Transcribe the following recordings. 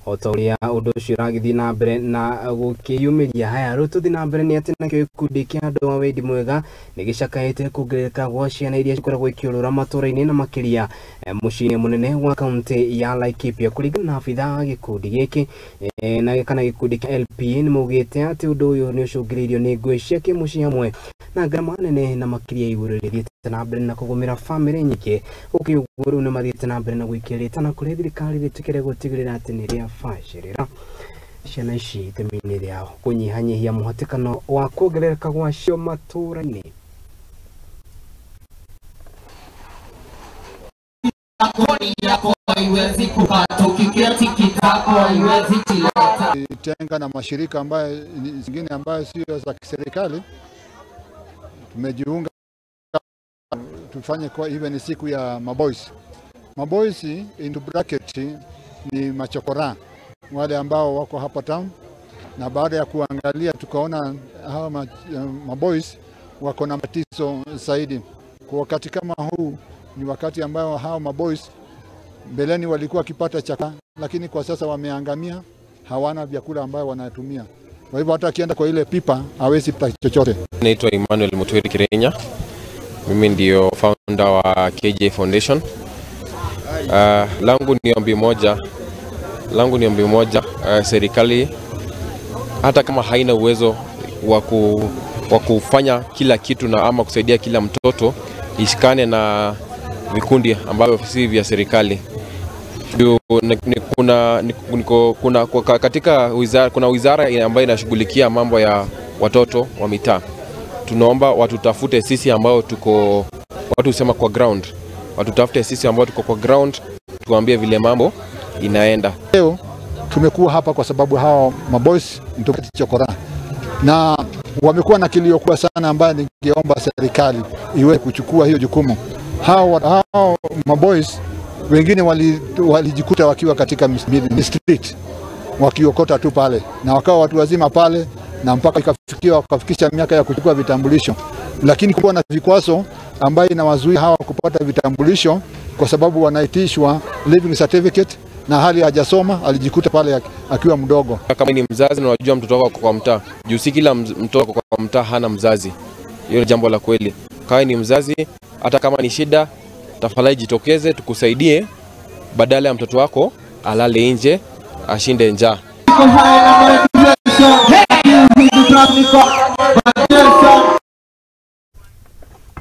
Otoria undu ucio uragithi na mbere na gukiyumiria haya rututhi na mbere ni ati nakio gikundi kia andu wa wendi mwega nigicakaite kuongerereka gwa ciana iria cikoragwo ikiurura matura-ini na makiria miciini munene wa kaunti ya Laikipia kuringana na abitha wa gikundi giki na kana gikundi kia LP ni maugite ati undu uyu ni ucungiriirio ni ngui cia kimucii hamwe na ngarama nene na makiria iguru rithiite na mbere na kugumira family nyingi ukiguru ni mathiite na mbere na gwikia riitana kuri thirikari ritikire gutigirira ati ni ria bacirira ciana ici itemi-ini riao kunyihanyihia muhatikano wa kuongerereka gwa cio matura-ini. Tenga na mashirika ambayo zingine ambayo sio za kiserikali tumejiunga tufanye kwa even siku ya maboys. Maboys into bracket ni machokora wale ambao wako hapa town, na baada ya kuangalia tukaona hawa maboys wako na matatizo zaidi. Kwa wakati kama huu ni wakati ambao hawa maboys mbeleni walikuwa kipata chakula, lakini kwa sasa wameangamia, hawana vyakula ambao wanatumia. Kwa hivyo hata akienda kwa ile pipa hawezi pata chochote. Naitwa Emmanuel Muturire Kirenya. Mimi ndio founder wa KJ Foundation. Langu ni ombi moja, serikali hata kama haina uwezo wa kufanya kila kitu na ama kusaidia kila mtoto, ishikane na vikundi ambavyo si vya serikali. Kuna wizara ambayo inashughulikia mambo ya watoto wa mitaa. Tunaomba watutafute sisi ambao tuko watu usema kwa ground. Watutafute sisi ambao tuko kwa ground, tuambie vile mambo inaenda. Leo tumekuwa hapa kwa sababu hao maboys ndio chokora, na wamekuwa na kilio kubwa sana ambayo ningeomba serikali iwe kuchukua hiyo jukumu. Hao maboys wengine walijikuta wakiwa katika street wakiokota tu pale, na wakawa watu wazima pale, na mpaka wakafikisha miaka ya kuchukua vitambulisho, lakini kulikuwa na vikwazo ambayo inawazuia hawa kupata vitambulisho kwa sababu wanaitishwa living certificate, na hali hajasoma, alijikuta pale akiwa mdogo. Kama ni mzazi na unajua mtoto wako kwa mtaa, juu si kila mtoto kwa mtaa hana mzazi. Hiyo ni jambo la kweli. Kama ni mzazi, hata kama ni shida, tafadhali jitokeze tukusaidie, badala ya mtoto wako alale nje ashinde njaa.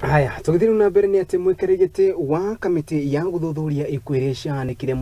Haya, tugithiri na mbere ni ati mwikeregete wa kamiti ya guthuthuria ikwirisha ni kire